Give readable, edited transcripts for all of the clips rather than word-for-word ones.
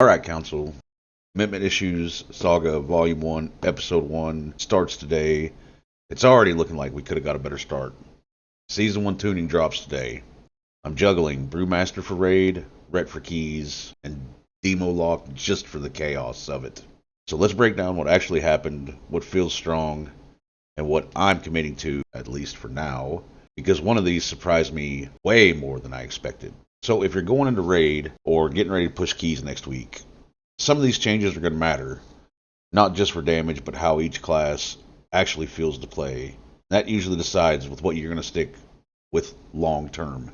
Alright, Council. Commitment Issues Saga Volume 1, Episode 1 starts today. It's already looking like we could have got a better start. Season 1 tuning drops today. I'm juggling Brewmaster for raid, Ret for keys, and Demo lock just for the chaos of it. So let's break down what actually happened, what feels strong, and what I'm committing to, at least for now, because one of these surprised me way more than I expected. So if you're going into raid or getting ready to push keys next week, some of these changes are going to matter, not just for damage, but how each class actually feels to play. That usually decides with what you're going to stick with long term.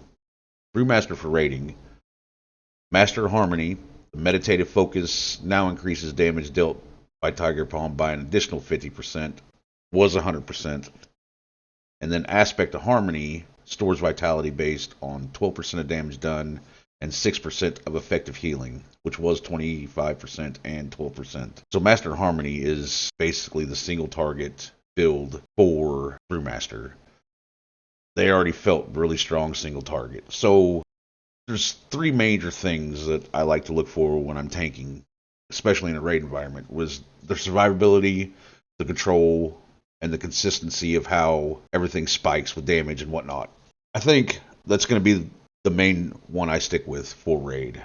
Brewmaster for raiding. Master Harmony, the meditative focus now increases damage dealt by Tiger Palm by an additional 50%, was 100%. And then Aspect of Harmony stores vitality based on 12% of damage done and 6% of effective healing, which was 25% and 12%. So Master Harmony is basically the single target build for Brewmaster. They already felt really strong single target. So there's three major things that I like to look for when I'm tanking, especially in a raid environment, was the survivability, the control, and the consistency of how everything spikes with damage and whatnot. I think that's going to be the main one I stick with for raid.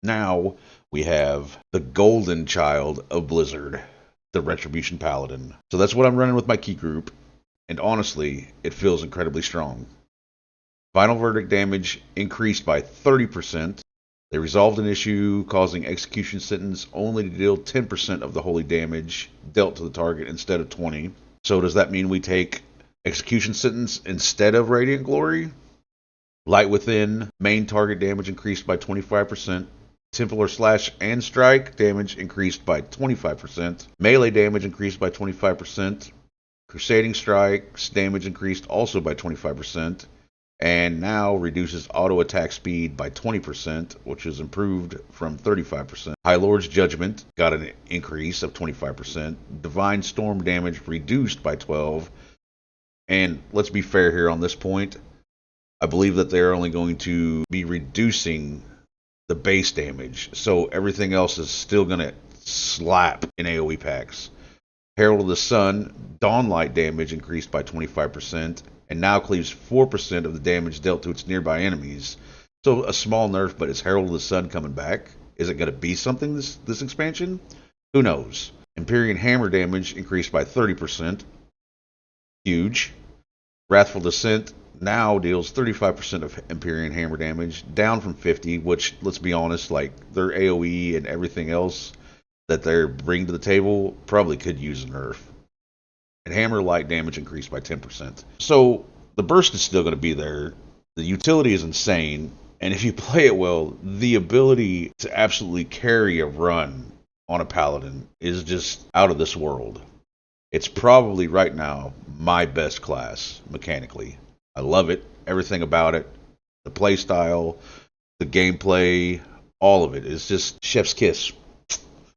Now we have the golden child of Blizzard, the Retribution Paladin. So that's what I'm running with my key group, and honestly, it feels incredibly strong. Final verdict damage increased by 30%. They resolved an issue causing execution sentence only to deal 10% of the holy damage dealt to the target instead of 20. So does that mean we take execution sentence instead of Radiant Glory? Light Within, main target damage increased by 25%. Templar Slash and Strike damage increased by 25%. Melee damage increased by 25%. Crusading Strike's damage increased also by 25%. And now reduces auto attack speed by 20%, which is improved from 35%. High Lord's Judgment got an increase of 25%. Divine Storm damage reduced by 12%. And let's be fair here on this point. I believe that they're only going to be reducing the base damage, so everything else is still going to slap in AoE packs. Herald of the Sun, Dawnlight damage increased by 25%, and now cleaves 4% of the damage dealt to its nearby enemies. So a small nerf, but is Herald of the Sun coming back? Is it going to be something this expansion? Who knows? Empyrean Hammer damage increased by 30%. Huge. Wrathful Descent now deals 35% of Empyrean Hammer damage, down from 50%, which, let's be honest, like their AoE and everything else that they're bringing to the table probably could use a nerf. And Hammer Light damage increased by 10%. So the burst is still going to be there. The utility is insane. And if you play it well, the ability to absolutely carry a run on a Paladin is just out of this world. It's probably right now my best class mechanically. I love it, everything about it, the play style, the gameplay, all of it is just chef's kiss.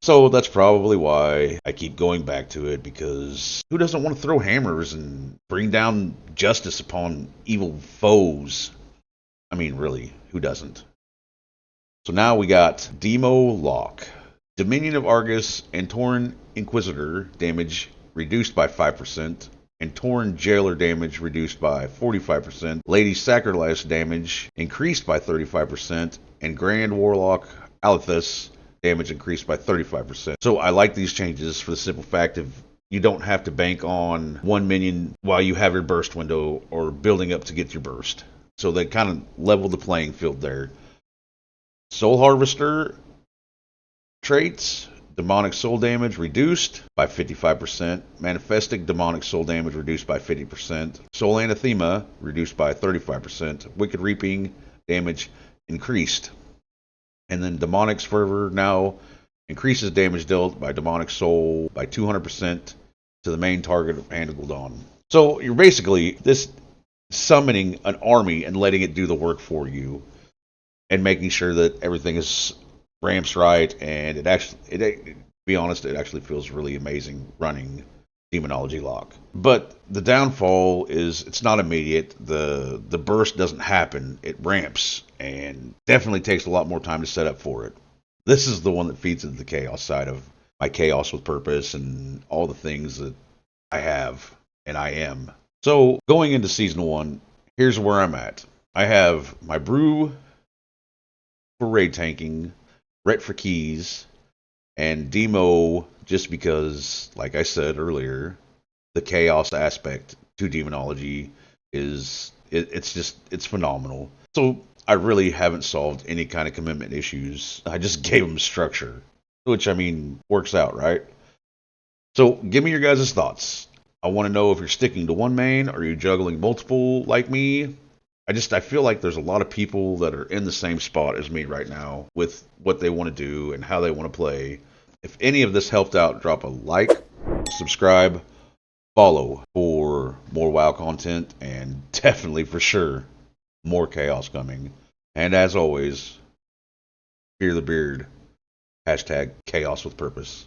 So that's probably why I keep going back to it, because who doesn't want to throw hammers and bring down justice upon evil foes? I mean, really, who doesn't? So now we got Demo Lock. Dominion of Argus and Tauren Inquisitor damage reduced by 5%, and Tauren Jailer damage reduced by 45%. Lady Sacrifice damage increased by 35%, and Grand Warlock Alethus damage increased by 35%. So I like these changes for the simple fact of you don't have to bank on one minion while you have your burst window or building up to get your burst. So they kind of level the playing field there. Soul Harvester traits. Demonic soul damage reduced by 55%. Manifestic demonic soul damage reduced by 50%. Soul Anathema reduced by 35%. Wicked Reaping damage increased. And then Demonic's Fervor now increases damage dealt by demonic soul by 200% to the main target of Hand of Gul'dan. So you're basically this summoning an army and letting it do the work for you, and making sure that everything is ramps right, and to be honest, it actually feels really amazing running Demonology Lock. But the downfall is it's not immediate. The burst doesn't happen. It ramps, and definitely takes a lot more time to set up for it. This is the one that feeds into the chaos side of my chaos with purpose and all the things that I have and I am. So going into season 1, here's where I'm at. I have my brew for raid tanking, Ret for keys, and Demo just because, like I said earlier, the chaos aspect to demonology it's phenomenal. So I really haven't solved any kind of commitment issues. I just gave them structure, which I mean works out, right? So give me your guys' thoughts. I want to know if you're sticking to one main, or are you juggling multiple like me? I feel like there's a lot of people that are in the same spot as me right now with what they want to do and how they want to play. If any of this helped out, drop a like, subscribe, follow for more WoW content, and definitely for sure more chaos coming. And as always, fear the beard. Hashtag chaos with purpose.